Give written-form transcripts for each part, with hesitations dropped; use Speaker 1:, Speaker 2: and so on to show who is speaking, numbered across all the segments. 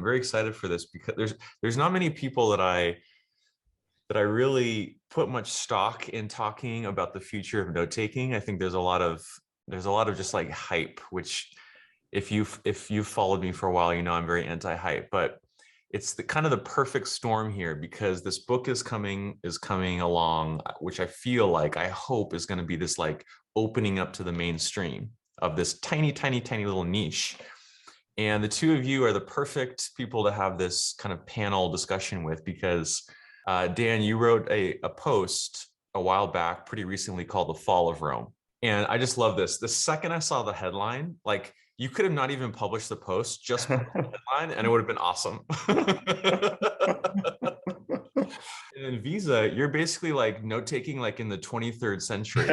Speaker 1: I'm very excited for this because there's not many people that I really put much stock in talking about the future of note taking. I think there's a lot of just like hype, which if you've followed me for a while, you know I'm very anti-hype, but it's the kind of the perfect storm here because this book is coming along, which I hope is going to be this like opening up to the mainstream of this tiny, tiny, tiny little niche. And the two of you are the perfect people to have this kind of panel discussion with because Dan, you wrote a post a while back, pretty recently, called The Fall of Rome. And I just love this. The second I saw the headline, like you could have not even published the post, just put the headline, and it would have been awesome. And in Visa, you're basically like note taking like in the 23rd century.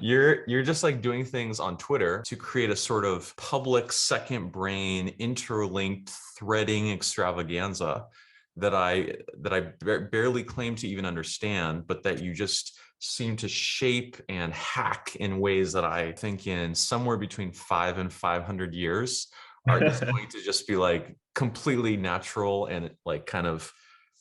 Speaker 1: You're just like doing things on Twitter to create a sort of public second brain interlinked threading extravaganza that I barely claim to even understand, but that you just seem to shape and hack in ways that I think in somewhere between 5 and 500 years are just going to just be like completely natural and like kind of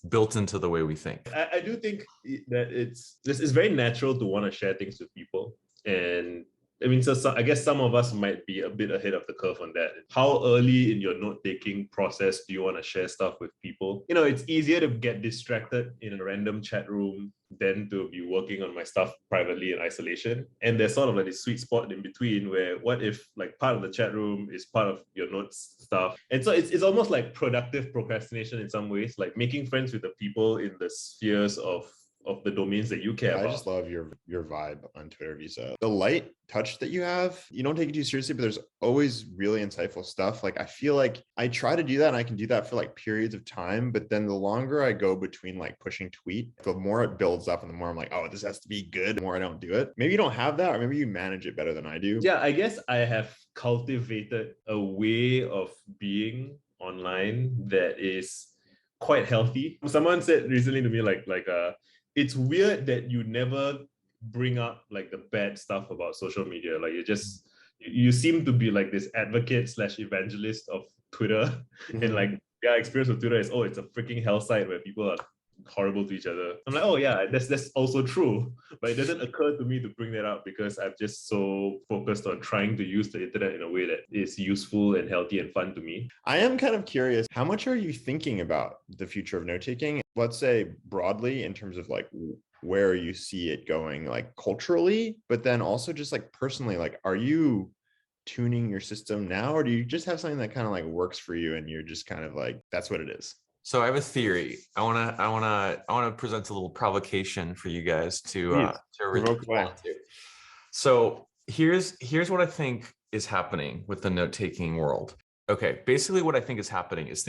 Speaker 1: built into the way we think.
Speaker 2: I do think that it's very natural to want to share things with people. And I mean, so I guess some of us might be a bit ahead of the curve on that. How early in your note-taking process do you want to share stuff with people? You know, it's easier to get distracted in a random chat room than to be working on my stuff privately in isolation. And there's sort of like this sweet spot in between where what if like part of the chat room is part of your notes stuff? And so it's almost like productive procrastination in some ways, like making friends with the people in the spheres of the domains that you care about.
Speaker 3: I just love your vibe on Twitter, Visa. The light touch that you have, you don't take it too seriously, but there's always really insightful stuff. Like I feel like I try to do that and I can do that for like periods of time, but then the longer I go between like pushing tweet, the more it builds up and the more I'm like, oh, this has to be good, the more I don't do it. Maybe you don't have that, or maybe you manage it better than I do.
Speaker 2: Yeah, I guess I have cultivated a way of being online that is quite healthy. Someone said recently to me it's weird that you never bring up like the bad stuff about social media. Like you seem to be like this advocate / evangelist of Twitter. And like their experience with Twitter is, oh, it's a freaking hell site where people are horrible to each other. I'm like, oh yeah, that's also true. But it doesn't occur to me to bring that up because I'm just so focused on trying to use the internet in a way that is useful and healthy and fun to me.
Speaker 3: I am kind of curious, how much are you thinking about the future of note-taking? Let's say broadly in terms of like where you see it going, like culturally, but then also just like personally, like are you tuning your system now, or do you just have something that kind of like works for you and you're just kind of like, that's what it is?
Speaker 1: So I have a theory. I want to present a little provocation for you guys to respond to. So here's what I think is happening with the note-taking world. Okay, basically what I think is happening is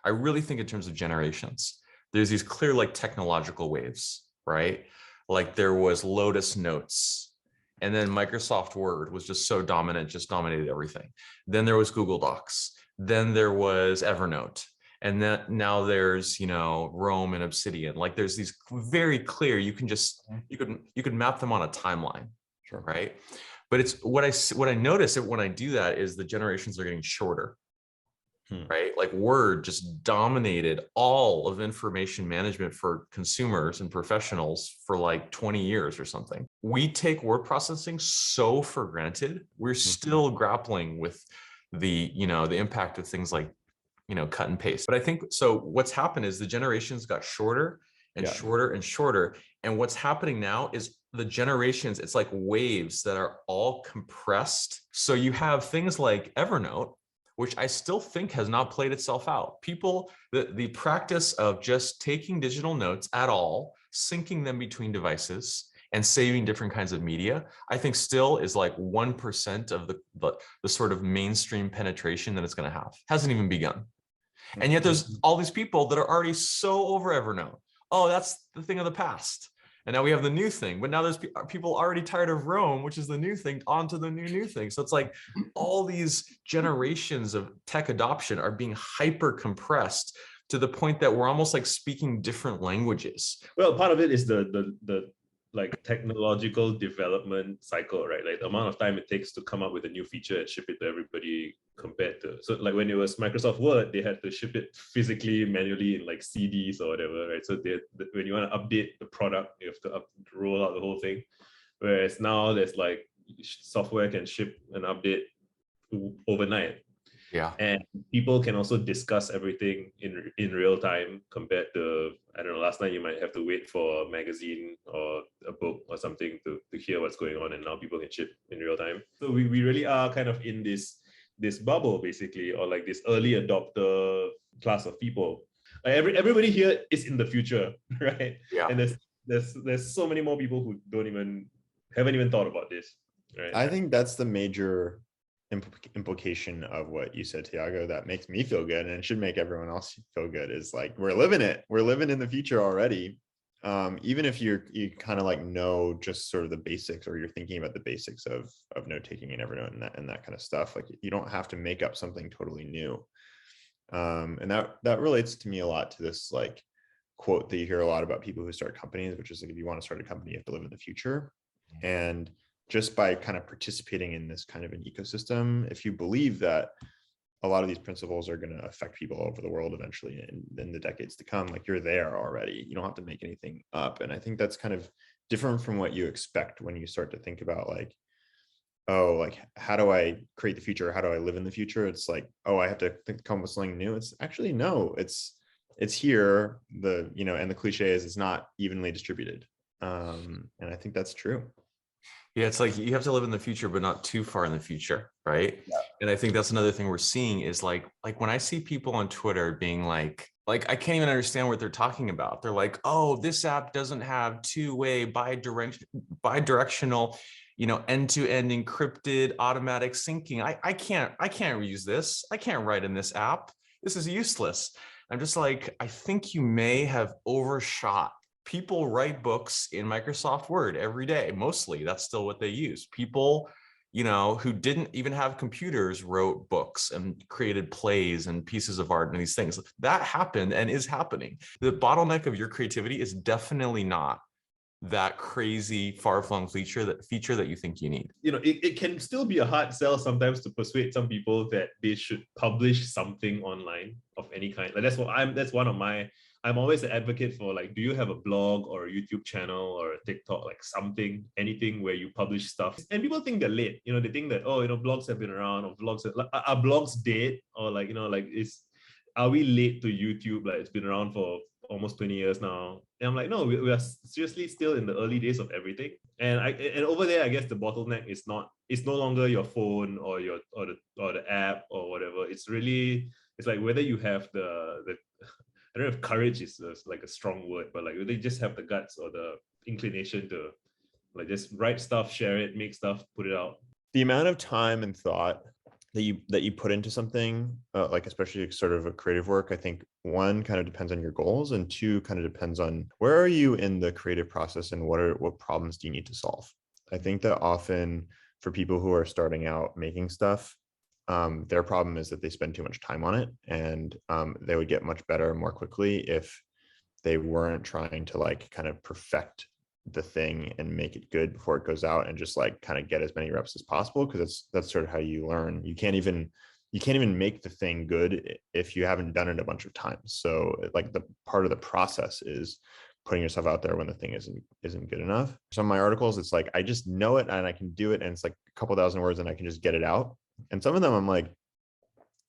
Speaker 1: I really think in terms of generations. There's these clear like technological waves, right? Like there was Lotus Notes, and then Microsoft Word was just so dominant, just dominated everything. Then there was Google Docs. Then there was Evernote. And then now there's, Rome and Obsidian. Like there's these very clear, you could map them on a timeline,
Speaker 3: sure,
Speaker 1: right? But it's what I notice when I do that is the generations are getting shorter, right? Like Word just dominated all of information management for consumers and professionals for like 20 years or something. We take word processing so for granted. We're still grappling with the impact of things like cut and paste. But I think so what's happened is the generations got shorter and shorter and shorter. And what's happening now is the generations, it's like waves that are all compressed. So you have things like Evernote, which I still think has not played itself out. People, the practice of just taking digital notes at all, syncing them between devices and saving different kinds of media, I think still is like 1% of the sort of mainstream penetration that it's going to have. Hasn't even begun. And yet there's all these people that are already so over Evernote. Oh, that's the thing of the past. And now we have the new thing, but now there's people already tired of Rome, which is the new thing, onto the new thing. So it's like all these generations of tech adoption are being hyper compressed to the point that we're almost like speaking different languages.
Speaker 2: Well, part of it is the like technological development cycle, right? Like the amount of time it takes to come up with a new feature and ship it to everybody compared to, so like when it was Microsoft Word, they had to ship it physically, manually in like CDs or whatever, right? So when you want to update the product, you have to roll out the whole thing. Whereas now there's like software can ship an update overnight.
Speaker 1: Yeah.
Speaker 2: And people can also discuss everything in real time compared to, I don't know, last night you might have to wait for a magazine or a book or something to hear what's going on, and now people can ship in real time. So we really are kind of in this bubble basically, or like this early adopter class of people. Like everybody here is in the future, right?
Speaker 1: Yeah.
Speaker 2: And there's so many more people who haven't even thought about this, right?
Speaker 3: I think that's the major implication of what you said, Tiago, that makes me feel good, and it should make everyone else feel good, is like we're living in the future already. Even if you kind of like know just sort of the basics, or you're thinking about the basics of note taking and Evernote and that kind of stuff, like you don't have to make up something totally new. And that relates to me a lot to this like quote that you hear a lot about people who start companies, which is like, if you want to start a company, you have to live in the future. And just by kind of participating in this kind of an ecosystem, if you believe that a lot of these principles are going to affect people all over the world eventually in the decades to come, like you're there already. You don't have to make anything up. And I think that's kind of different from what you expect when you start to think about like, oh, like how do I create the future? How do I live in the future? It's like, oh, I have to come up with something new. It's actually, no, it's here. And the cliche is it's not evenly distributed. And I think that's true.
Speaker 1: Yeah, it's like you have to live in the future, but not too far in the future, right?
Speaker 3: Yeah.
Speaker 1: And I think that's another thing we're seeing is like when I see people on Twitter being like I can't even understand what they're talking about. They're like, oh, this app doesn't have two-way bidirectional, end-to-end encrypted automatic syncing. I can't use this. I can't write in this app. This is useless. I'm just like, I think you may have overshot. People write books in Microsoft Word every day. Mostly that's still what they use. People, who didn't even have computers wrote books and created plays and pieces of art and these things. That happened and is happening. The bottleneck of your creativity is definitely not that crazy far-flung feature that you think you need.
Speaker 2: It can still be a hard sell sometimes to persuade some people that they should publish something online of any kind. Like I'm always an advocate for, like, do you have a blog or a YouTube channel or a TikTok, like something, anything where you publish stuff? And people think they're late. They think that, blogs have been around, or are blogs dead, or are we late to YouTube? Like, it's been around for almost 20 years now. And I'm like, no, we are seriously still in the early days of everything. And over there, I guess the bottleneck is no longer your phone or the app or whatever. It's like whether you have the I don't know if courage is like a strong word, but like whether you just have the guts or the inclination to like just write stuff, share it, make stuff, put it out.
Speaker 3: The amount of time and thought that you put into something, like especially sort of a creative work, I think one kind of depends on your goals, and two kind of depends on where are you in the creative process and what problems do you need to solve. I think that often for people who are starting out making stuff, their problem is that they spend too much time on it, and they would get much better more quickly if they weren't trying to like kind of perfect the thing and make it good before it goes out, and just like kind of get as many reps as possible, because that's sort of how you learn. You can't even make the thing good if you haven't done it a bunch of times. So like the part of the process is putting yourself out there when the thing isn't good enough. Some of my articles, it's like I just know it and I can do it, and it's like a couple thousand words and I can just get it out. And some of them I'm like,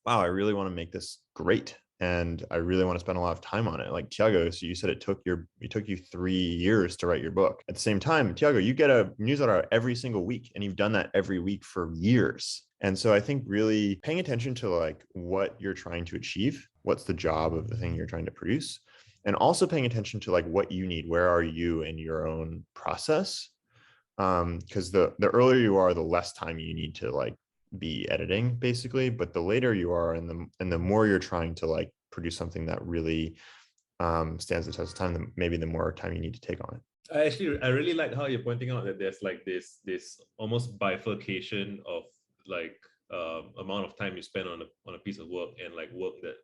Speaker 3: wow, I really want to make this great, and I really want to spend a lot of time on it. Like Tiago, so you said it took you 3 years to write your book. At the same time, Tiago, you get a newsletter out every single week, and you've done that every week for years. And so I think really paying attention to like what you're trying to achieve, what's the job of the thing you're trying to produce, and also paying attention to like what you need. Where are you in your own process? Because the earlier you are, the less time you need to like be editing basically, but the later you are and the more you're trying to like produce something that really stands the test of time, maybe the more time you need to take on it.
Speaker 2: I really like how you're pointing out that there's like this almost bifurcation of like amount of time you spend on a piece of work, and like work that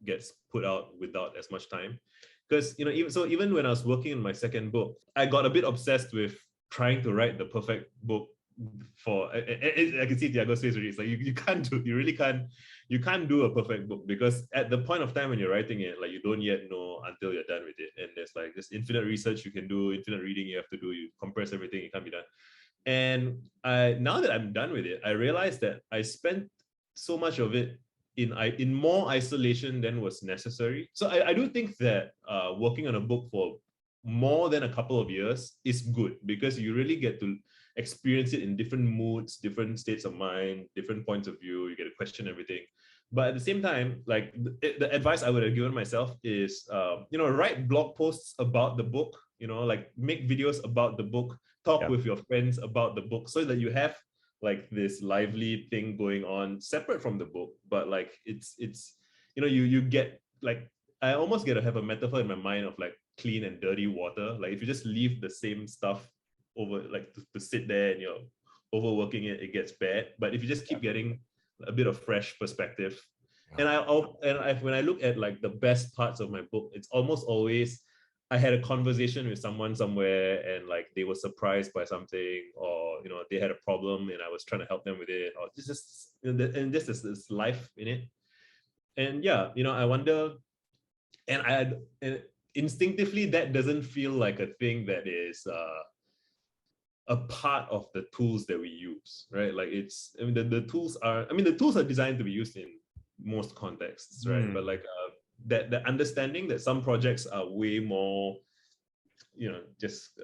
Speaker 2: gets put out without as much time. Because, even when I was working on my second book, I got a bit obsessed with trying to write the perfect book for, I can see Tiago's face already. It's like, you can't do a perfect book, because at the point of time when you're writing it, like, you don't yet know until you're done with it. And there's like this infinite research you can do, infinite reading you have to do, you compress everything, it can't be done. And now that I'm done with it, I realized that I spent so much of it in more isolation than was necessary. So I do think that working on a book for more than a couple of years is good, because you really get to experience it in different moods, different states of mind, different points of view. You get to question everything. But at the same time, like, the advice I would have given myself is, write blog posts about the book, like, make videos about the book, talk with your friends about the book, so that you have like this lively thing going on separate from the book. But like, it's you get, like, I almost get to have a metaphor in my mind of like clean and dirty water. Like, if you just leave the same stuff over, like, to sit there and you're overworking it, it gets bad. But if you just keep getting a bit of fresh perspective, and when I look at like the best parts of my book, it's almost always I had a conversation with someone somewhere, and like they were surprised by something, or they had a problem and I was trying to help them with it, or this is this life in it. And yeah, I wonder, and instinctively that doesn't feel like a thing that is a part of the tools that we use, right? Like, the tools are designed to be used in most contexts, right? But like that the understanding that some projects are way more, just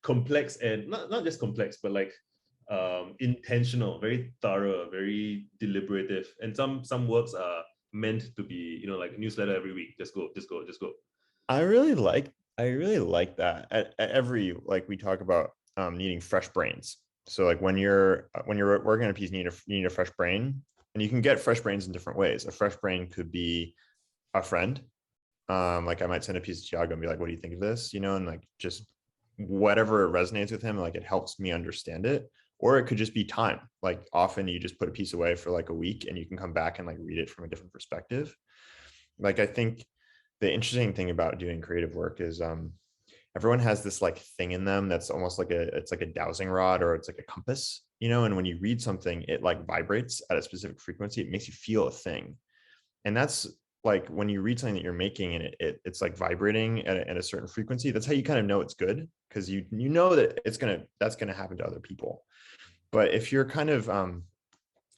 Speaker 2: complex, and not just complex, but like intentional, very thorough, very deliberative, and some works are meant to be, like, newsletter every week, just go.
Speaker 3: I really like that. At every, like, we talk about needing fresh brains. So like when you're working on a piece, you need a fresh brain, and you can get fresh brains in different ways. A fresh brain could be a friend. Like, I might send a piece to Tiago and be like, what do you think of this? And like, just whatever resonates with him, like, it helps me understand it. Or it could just be time. Like, often you just put a piece away for like a week and you can come back and like read it from a different perspective. Like, I think the interesting thing about doing creative work is everyone has this like thing in them that's almost like it's like a dowsing rod, or it's like a compass, and when you read something, it like vibrates at a specific frequency. It makes you feel a thing. And that's like, when you read something that you're making and it's like vibrating at a certain frequency, that's how you kind of know it's good, because you know that that's gonna happen to other people. But if you're kind of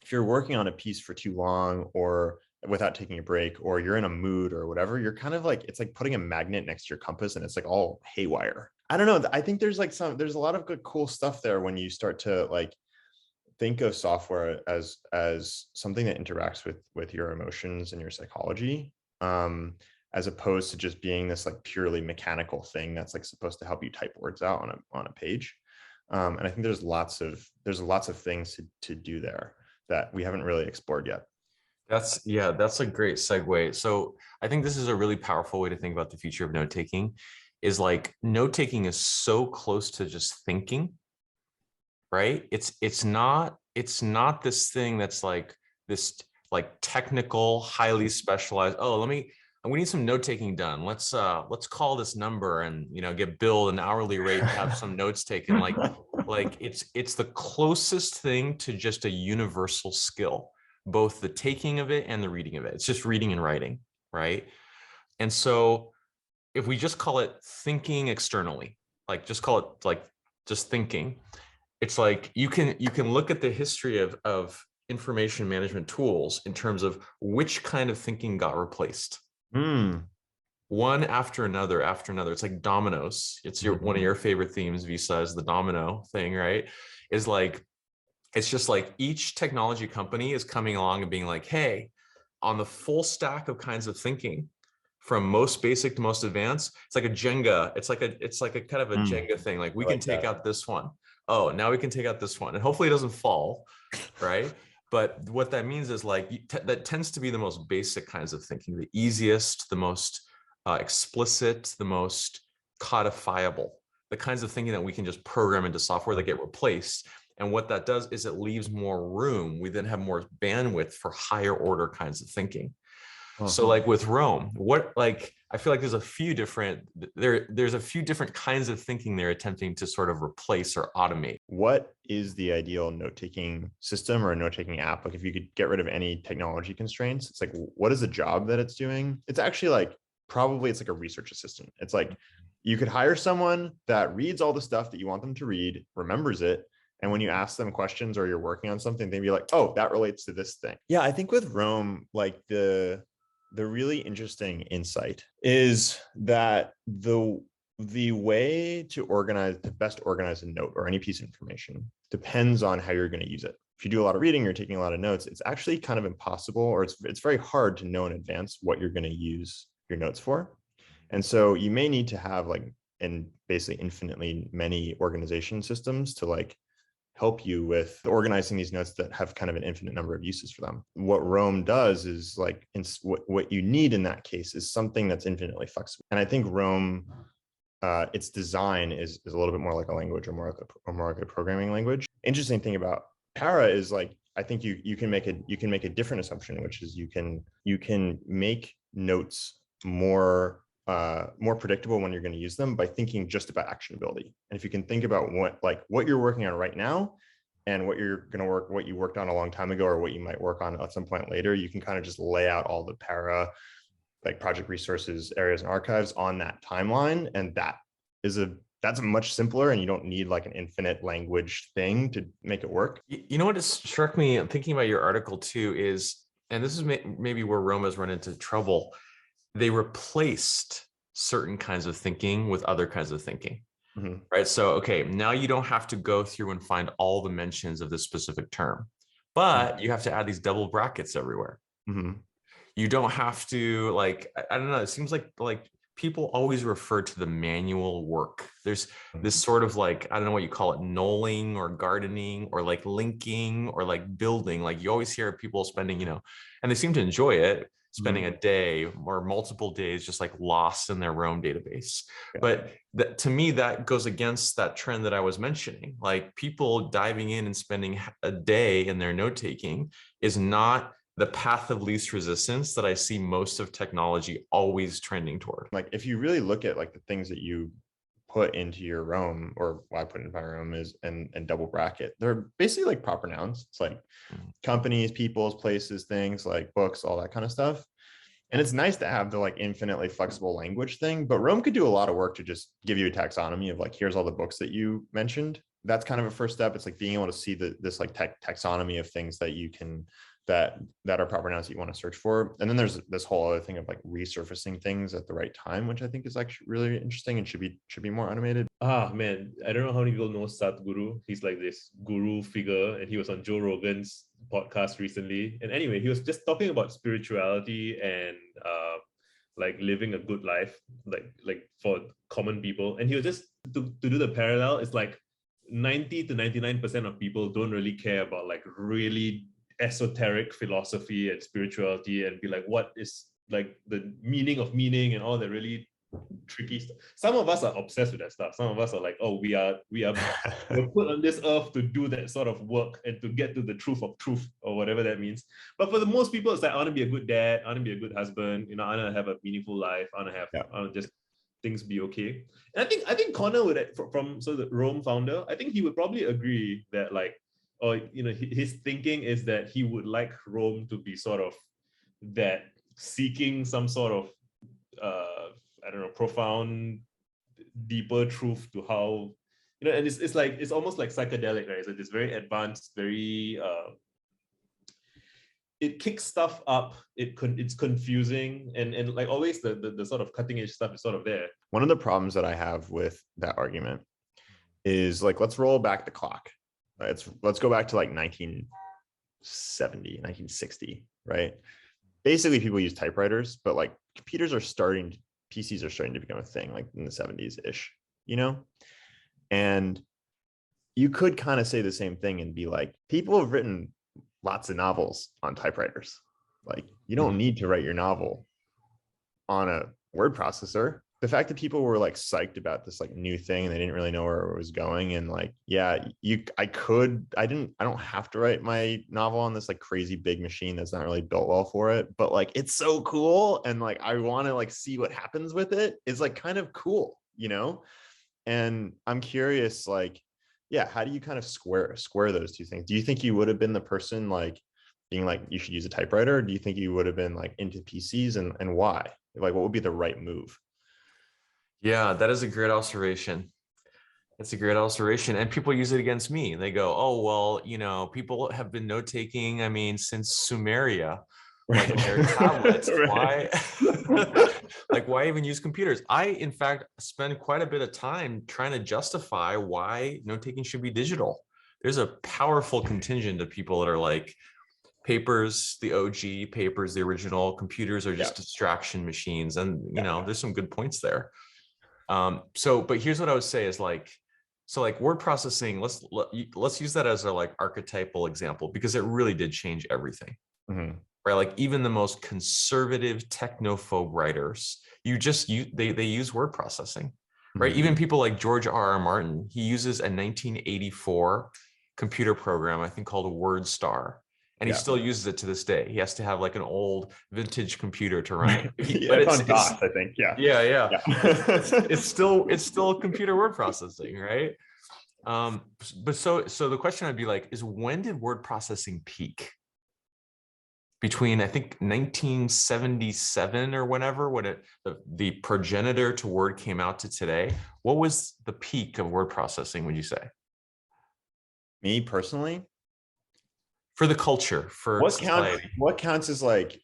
Speaker 3: if you're working on a piece for too long, or without taking a break, or you're in a mood or whatever, you're kind of like, it's like putting a magnet next to your compass and it's like all haywire. I don't know. I think there's a lot of good, cool stuff there when you start to like think of software as something that interacts with your emotions and your psychology, as opposed to just being this like purely mechanical thing that's like supposed to help you type words out on a page. And I think there's lots of things to do there that we haven't really explored yet.
Speaker 1: That's a great segue. So I think this is a really powerful way to think about the future of note taking, is like, note taking is so close to just thinking, right? It's not this thing that's like this like technical, highly specialized, we need some note taking done. Let's call this number and get billed an hourly rate to have some notes taken. Like it's the closest thing to just a universal skill, both the taking of it and the reading of it. It's just reading and writing, right? And so if we just call it thinking externally, like just call it like just thinking, it's like you can look at the history of information management tools in terms of which kind of thinking got replaced. One after another. It's like dominoes. It's one of your favorite themes, Visa, is the domino thing, right? Is like, it's just like each technology company is coming along and being like, hey, on the full stack of kinds of thinking, from most basic to most advanced, it's like a Jenga. It's like a kind of a Jenga thing. Like, we can take out this one. Oh, now we can take out this one, and hopefully it doesn't fall, right? But what that means is like, that tends to be the most basic kinds of thinking, the easiest, the most explicit, the most codifiable, the kinds of thinking that we can just program into software that get replaced. And what that does is it leaves more room. We then have more bandwidth for higher order kinds of thinking. So like with Rome, I feel like there's a few different kinds of thinking they're attempting to sort of replace or automate.
Speaker 3: What is the ideal note-taking system or a note-taking app? Like if you could get rid of any technology constraints, it's like, what is the job that it's doing? It's actually like, probably it's like a research assistant. It's like, you could hire someone that reads all the stuff that you want them to read, remembers it. And when you ask them questions or you're working on something, they'd be like, oh, that relates to this thing. Yeah, I think with Rome, like the really interesting insight is that the way to best organize a note or any piece of information depends on how you're going to use it. If you do a lot of reading, you're taking a lot of notes, it's actually kind of impossible, or it's very hard to know in advance what you're going to use your notes for. And so you may need to have basically infinitely many organization systems to like help you with organizing these notes that have kind of an infinite number of uses for them. What Rome does is like, what you need in that case is something that's infinitely flexible. And I think Rome, its design is a little bit more like a language, or more like a programming language. Interesting thing about Para is like, I think you can make a different assumption, which is you can make notes more predictable when you're going to use them by thinking just about actionability. And if you can think about what you're working on right now and what you worked on a long time ago, or what you might work on at some point later, you can kind of just lay out all the Para like project resources, areas, and archives on that timeline. And that's much simpler, and you don't need like an infinite language thing to make it work.
Speaker 1: You know what has struck me thinking about your article too is, and this is maybe where Rome has run into trouble, they replaced certain kinds of thinking with other kinds of thinking, right? So, okay, now you don't have to go through and find all the mentions of this specific term, but you have to add these double brackets everywhere. You don't have to, like, I don't know, it seems like people always refer to the manual work. There's this sort of like, I don't know what you call it, knolling or gardening or like linking or like building. Like you always hear people spending, and they seem to enjoy it, spending a day or multiple days just like lost in their Rome database. But to me, that goes against that trend that I was mentioning. Like people diving in and spending a day in their note-taking is not the path of least resistance that I see most of technology always trending toward.
Speaker 3: Like if you really look at like the things that you put into your Rome, or what I put into my Rome is and double bracket, they're basically like proper nouns. It's like companies, peoples, places, things, like books, all that kind of stuff. And it's nice to have the like infinitely flexible language thing, but Rome could do a lot of work to just give you a taxonomy of like, here's all the books that you mentioned. That's kind of a first step. It's like being able to see this like taxonomy of things that you can that are proper nouns that you want to search for. And then there's this whole other thing of like resurfacing things at the right time, which I think is actually really interesting and should be more automated.
Speaker 2: Man, I don't know how many people know Sadhguru. He's like this guru figure, and he was on Joe Rogan's podcast recently. And anyway, he was just talking about spirituality and like living a good life, like for common people. And he was just to do the parallel, it's like 90 to 99% of people don't really care about like really esoteric philosophy and spirituality and be like, what is like the meaning of meaning and all that really tricky stuff. Some of us are obsessed with that stuff. Some of us are like, oh, we're put on this earth to do that sort of work and to get to the truth of truth, or whatever that means. But for the most people, it's like, I want to be a good dad, I want to be a good husband, I want to have a meaningful life, I want to just things be okay. And I think Connor would, from the Rome founder, I think he would probably agree that like, or his thinking is that he would like Rome to be sort of that seeking some sort of I don't know, profound, deeper truth to how, and it's like, it's almost like psychedelic, right? It's very advanced, very it kicks stuff up, it's confusing, and like always the sort of cutting edge stuff is sort of there.
Speaker 3: One of the problems that I have with that argument is like, let's roll back the clock. Let's go back to like 1970, 1960, right? Basically, people use typewriters, but like PCs are starting to become a thing, like in the 70s-ish, And you could kind of say the same thing and be like, people have written lots of novels on typewriters. Like, you don't need to write your novel on a word processor. the fact that people were like psyched about this like new thing and they didn't really know where it was going. And like, yeah, I don't have to write my novel on this like crazy big machine that's not really built well for it, but like, it's so cool. And like, I want to like see what happens with it. It's like kind of cool, you know? And I'm curious, like, yeah, how do you kind of square those two things? Do you think you would have been the person like being like, you should use a typewriter? Or do you think you would have been like into PCs, and why? Like, what would be the right move?
Speaker 1: Yeah, that is a great observation. That's a great observation. And people use it against me. They go, oh, well, you know, people have been note taking, I mean, since Sumeria, like in their tablets.
Speaker 3: Right.
Speaker 1: Why? Like, why even use computers? I, in fact, spend quite a bit of time trying to justify why note taking should be digital. There's a powerful contingent of people that are like, papers, the OG papers, the original computers are just distraction machines. And, you know, there's some good points there. But here's what I would say is like, so like word processing, let's use that as a like archetypal example, because it really did change everything.
Speaker 3: Mhm.
Speaker 1: Right? Like even the most conservative technophobe writers, they use word processing, right?
Speaker 3: Mhm.
Speaker 1: Even people like George R.R. Martin, he uses a 1984 computer program, I think called WordStar. And he still uses it to this day. He has to have like an old vintage computer to run it. But
Speaker 3: it's on DOS, I think.
Speaker 1: Yeah. It's still computer word processing, right? But so the question I'd be like is, when did word processing peak? Between I think 1977 or whenever, when the progenitor to Word came out to today, what was the peak of word processing, would you say?
Speaker 3: Me personally,
Speaker 1: For the culture, for society.
Speaker 3: What counts as like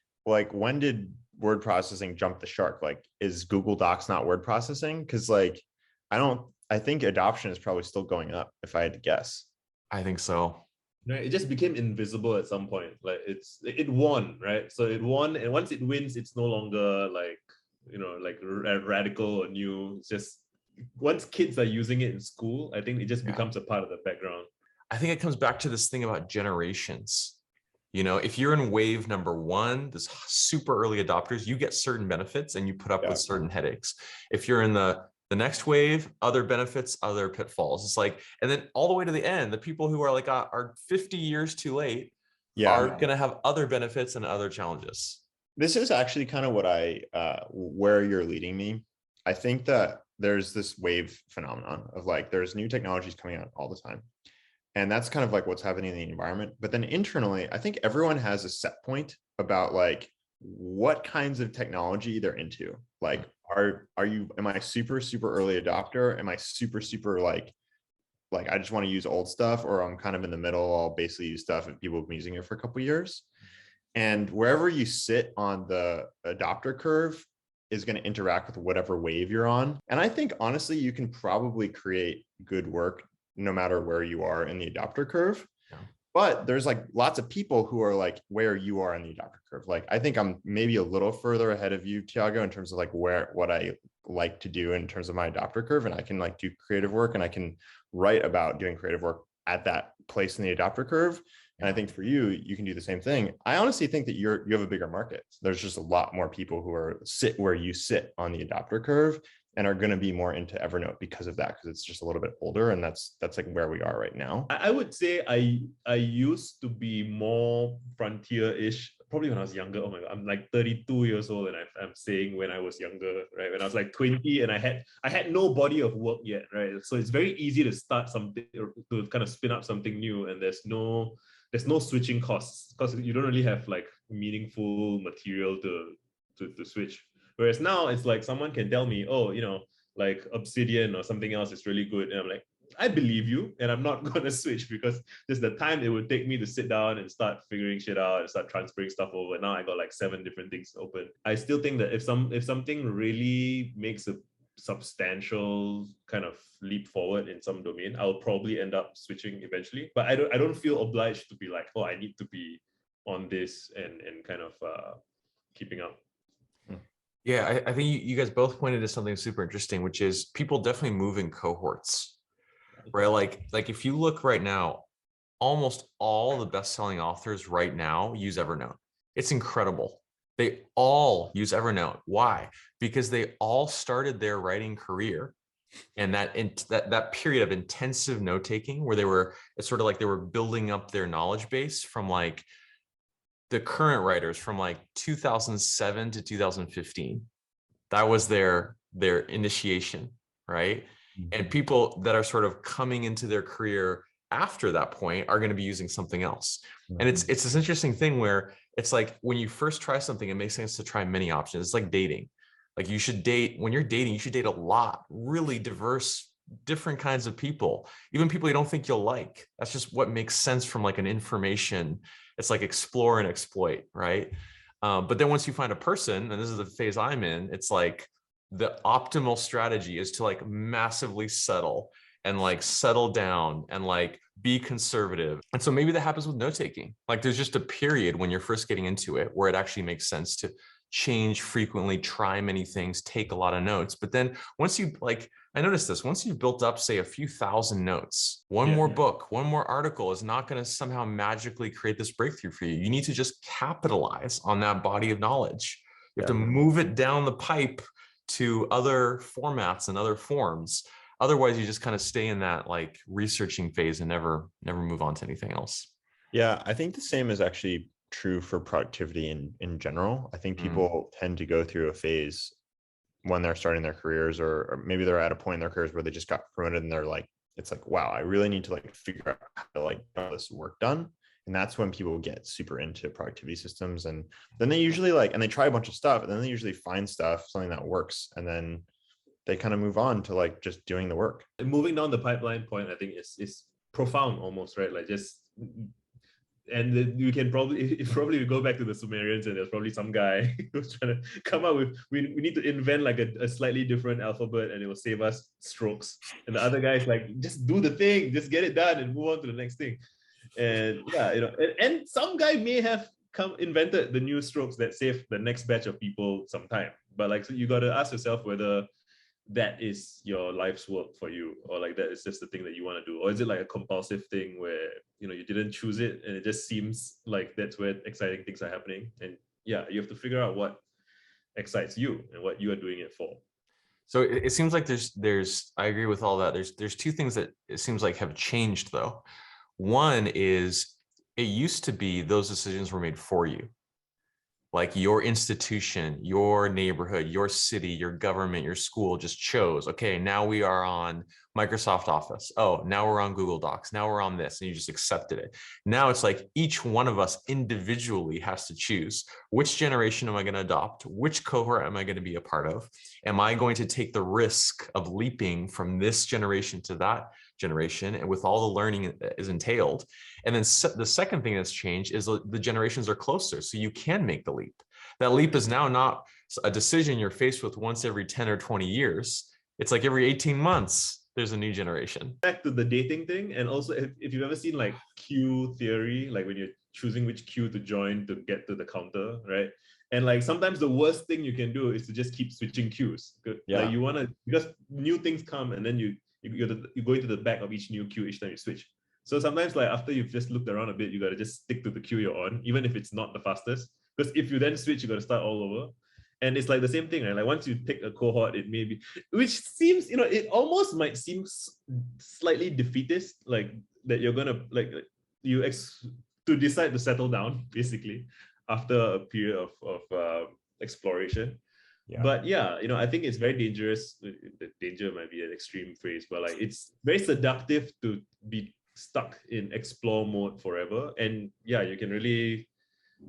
Speaker 3: when did word processing jump the shark? Like, is Google Docs not word processing? Because like, I think adoption is probably still going up, if I had to guess.
Speaker 1: I think so.
Speaker 2: Right, it just became invisible at some point. Like it won, right? So it won, and once it wins, it's no longer like, you know, like radical or new. It's just once kids are using it in school, I think it just becomes a part of the background.
Speaker 1: I think it comes back to this thing about generations. You know, if you're in wave number one, this super early adopters, you get certain benefits and you put up with certain headaches. If you're in the next wave, other benefits, other pitfalls. It's like, and then all the way to the end, the people who are like are 50 years too late are going to have other benefits and other challenges.
Speaker 3: This is actually kind of what where you're leading me. I think that there's this wave phenomenon of like, there's new technologies coming out all the time. And that's kind of like what's happening in the environment. But then internally, I think everyone has a set point about like what kinds of technology they're into. Like, am I super, super early adopter? Am I super, super like I just want to use old stuff, or I'm kind of in the middle. I'll basically use stuff if people have been using it for a couple of years. And wherever you sit on the adopter curve is going to interact with whatever wave you're on. And I think honestly, you can probably create good work no matter where you are in the adopter curve. But there's like lots of people who are like where you are in the adopter curve. Like, I think I'm maybe a little further ahead of you, Tiago, in terms of like what I like to do in terms of my adopter curve. And I can like do creative work, and I can write about doing creative work at that place in the adopter curve. And I think for you, you can do the same thing. I honestly think that you have a bigger market. There's just a lot more people who sit where you sit on the adopter curve and are going to be more into Evernote because of that, because it's just a little bit older, and that's like where we are right now.
Speaker 2: I would say I used to be more frontier-ish, probably when I was younger. Oh my God, I'm like 32 years old, and I'm saying when I was younger, right? When I was like 20, and I had no body of work yet, right? So it's very easy to start something, to kind of spin up something new, and there's no switching costs because you don't really have like meaningful material to switch. Whereas now it's like someone can tell me, oh, you know, like Obsidian or something else is really good. And I'm like, I believe you, and I'm not going to switch, because there's the time it would take me to sit down and start figuring shit out and start transferring stuff over. Now I got like 7 different things open. I still think that if something really makes a substantial kind of leap forward in some domain, I'll probably end up switching eventually. But I don't feel obliged to be like, oh, I need to be on this and kind of keeping up.
Speaker 1: Yeah, I think you guys both pointed to something super interesting, which is people definitely move in cohorts, right? Like if you look right now, almost all the best-selling authors right now use Evernote. It's incredible. They all use Evernote. Why? Because they all started their writing career, and that period of intensive note taking where it's sort of like they were building up their knowledge base from like the current writers from like 2007 to 2015. That was their initiation, right? And people that are sort of coming into their career after that point are going to be using something else. And it's this interesting thing where it's like when you first try something, it makes sense to try many options. It's like dating. Like you should date, when you're dating, you should date a lot, really diverse, different kinds of people, even people you don't think you'll like. That's just what makes sense from like an information. It's like explore and exploit, right? But then once you find a person, and this is the phase I'm in, it's like the optimal strategy is to like massively settle and like settle down and like be conservative. And so maybe that happens with note taking. Like there's just a period when you're first getting into it where it actually makes sense to change frequently, try many things, take a lot of notes. But then once you like, I noticed this, once you've built up, say, a few thousand notes, one more book, one more article is not going to somehow magically create this breakthrough for you. You need to just capitalize on that body of knowledge. You have to move it down the pipe to other formats and other forms. Otherwise, you just kind of stay in that like researching phase and never move on to anything else.
Speaker 3: Yeah, I think the same is actually true for productivity in general. I think people tend to go through a phase when they're starting their careers, or maybe they're at a point in their careers where they just got promoted and they're like, it's like, wow, I really need to like figure out how to like get this work done. And that's when people get super into productivity systems. And then they usually like, and they try a bunch of stuff, and then they usually find something that works. And then they kind of move on to like just doing the work.
Speaker 2: And moving down the pipeline point, I think is profound almost, right? Like just, and you can probably go back to the Sumerians, and there's probably some guy who's trying to come up with, we need to invent like a slightly different alphabet and it will save us strokes. And the other guy's like, just do the thing, just get it done and move on to the next thing. And yeah, you know, and some guy may have invented the new strokes that save the next batch of people some time. But like, so you got to ask yourself whether that is your life's work for you, or like that is just the thing that you want to do, or is it like a compulsive thing where, you know, you didn't choose it and it just seems like that's where exciting things are happening. And yeah, you have to figure out what excites you and what you are doing it for.
Speaker 1: So it seems like there's I agree with all that. There's two things that it seems like have changed though. One is it used to be those decisions were made for you. Like your institution, your neighborhood, your city, your government, your school just chose, okay, now we are on Microsoft Office. Oh, now we're on Google Docs. Now we're on this, and you just accepted it. Now it's like each one of us individually has to choose, which generation am I going to adopt? Which cohort am I going to be a part of? Am I going to take the risk of leaping from this generation to that generation, and with all the learning that is entailed? And then the second thing that's changed is the generations are closer, so you can make the leap. That leap is now not a decision you're faced with once every 10 or 20 years. It's like every 18 months there's a new generation.
Speaker 2: Back to the dating thing, and also if you've ever seen like queue theory, like when you're choosing which queue to join to get to the counter, right? And like sometimes the worst thing you can do is to just keep switching queues.
Speaker 3: Yeah.
Speaker 2: Like you want to, because new things come, and then you go into the back of each new queue each time you switch. So sometimes like after you've just looked around a bit, you got to just stick to the queue you're on, even if it's not the fastest. Because if you then switch, you got to start all over. And it's like the same thing, right? Like once you pick a cohort, it may be, which seems, you know, it almost might seem slightly defeatist, like that you're gonna like to decide to settle down basically after a period of exploration. Yeah. But yeah, you know, I think it's very dangerous. Danger might be an extreme phrase, but like it's very seductive to be stuck in explore mode forever. And yeah, you can really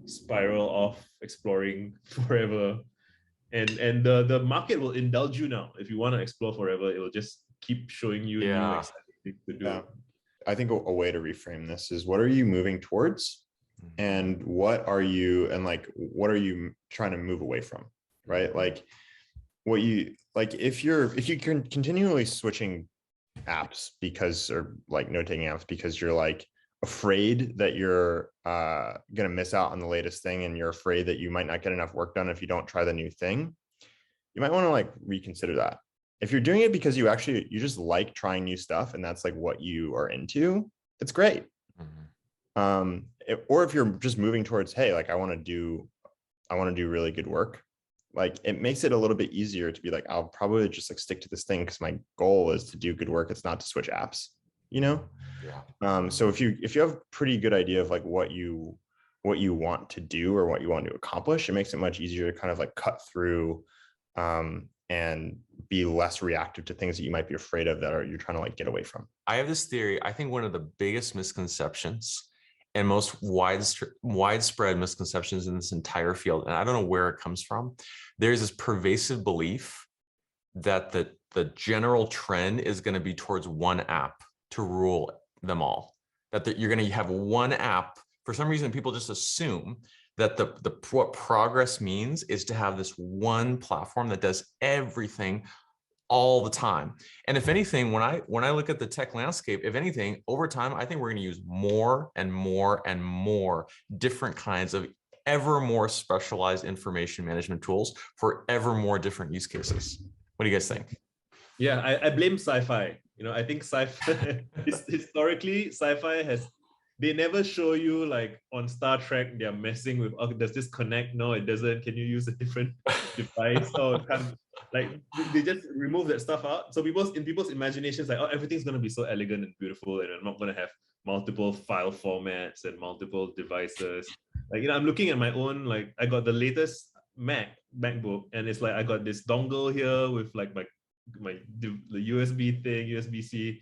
Speaker 2: spiral off exploring forever. And the market will indulge you now. If you want to explore forever, it will just keep showing you new exciting things to do. Yeah.
Speaker 3: I think a way to reframe this is, what are you moving towards, and what are you trying to move away from, right? Like what you like, if you can continually switching apps or like note-taking apps because you're like afraid that you're going to miss out on the latest thing, and you're afraid that you might not get enough work done if you don't try the new thing, you might want to like reconsider that. If you're doing it because you just like trying new stuff and that's like what you are into, it's great. Or if you're just moving towards, hey, like I want to I want to do really good work, like it makes it a little bit easier to be like, I'll probably just like stick to this thing because my goal is to do good work. It's not to switch apps, you know?
Speaker 1: Yeah.
Speaker 3: So if you have a pretty good idea of like what you want to do or what you want to accomplish, it makes it much easier to kind of like cut through and be less reactive to things that you might be afraid of that you're trying to like get away from.
Speaker 1: I have this theory. I think one of the biggest misconceptions and most widespread misconceptions in this entire field, and I don't know where it comes from, there's this pervasive belief that the general trend is going to be towards one app to rule them all. That you're going to have one app. For some reason, people just assume that what progress means is to have this one platform that does everything all the time. And if anything, when I look at the tech landscape, if anything, over time, I think we're going to use more and more and more different kinds of ever more specialized information management tools for ever more different use cases. What do you guys think?
Speaker 2: Yeah, I blame sci-fi. I think sci-fi historically, sci-fi they never show you like on Star Trek they're messing with, oh, does this connect? No, it doesn't. Can you use a different device? Oh, it can't. Like they just remove that stuff out. So in people's imaginations, like, oh, everything's gonna be so elegant and beautiful, and I'm not gonna have multiple file formats and multiple devices. Like, I'm looking at my own, like I got the latest MacBook, and it's like I got this dongle here with like the USB thing, USB-C.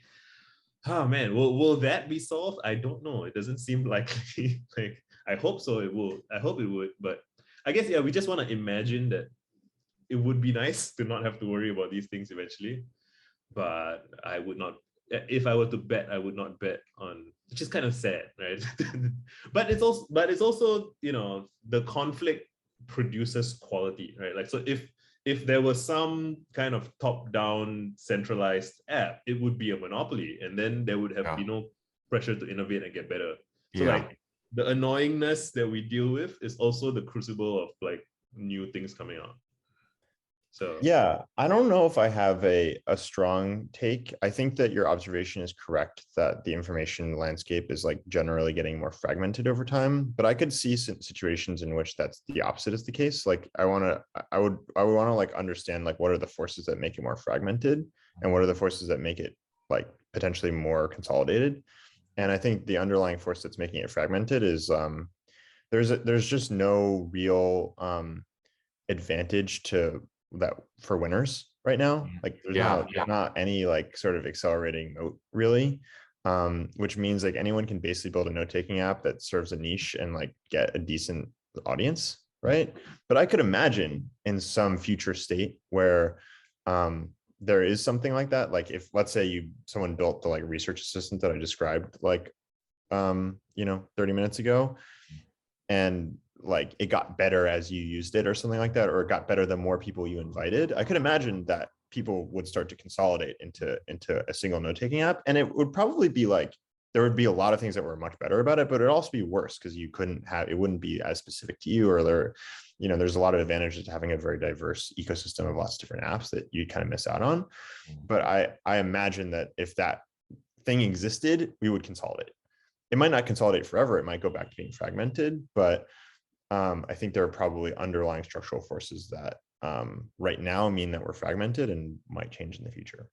Speaker 2: Oh man, will that be solved? I don't know. It doesn't seem likely. Like, I hope so. It will. I hope it would. But I guess, yeah, we just want to imagine that it would be nice to not have to worry about these things eventually. But I would not. If I were to bet, I would not bet on. Which is kind of sad, right? But it's also the conflict produces quality, right? Like, so if there was some kind of top-down centralized app, it would be a monopoly, and then there would have no pressure to innovate and get better. So like the annoyingness that we deal with is also the crucible of like new things coming out. So
Speaker 3: yeah, I don't know if I have a strong take. I think that your observation is correct that the information landscape is like generally getting more fragmented over time, but I could see situations in which that's the opposite is the case. Like I would want to like understand like what are the forces that make it more fragmented and what are the forces that make it like potentially more consolidated. And I think the underlying force that's making it fragmented is there's just no real advantage to that for winners right now. Like there's not any like sort of accelerating moat really, which means like anyone can basically build a note-taking app that serves a niche and like get a decent audience, right? But I could imagine in some future state where there is something like that. Like if, let's say someone built the like research assistant that I described like 30 minutes ago, and like it got better as you used it or something like that, or it got better the more people you invited, I could imagine that people would start to consolidate into a single note-taking app. And it would probably be like, there would be a lot of things that were much better about it, but it'd also be worse because it wouldn't be as specific to you, or there's a lot of advantages to having a very diverse ecosystem of lots of different apps that you kind of miss out on. But I imagine that if that thing existed, we would consolidate. It might not consolidate forever. It might go back to being fragmented, but I think there are probably underlying structural forces that right now mean that we're fragmented and might change in the future.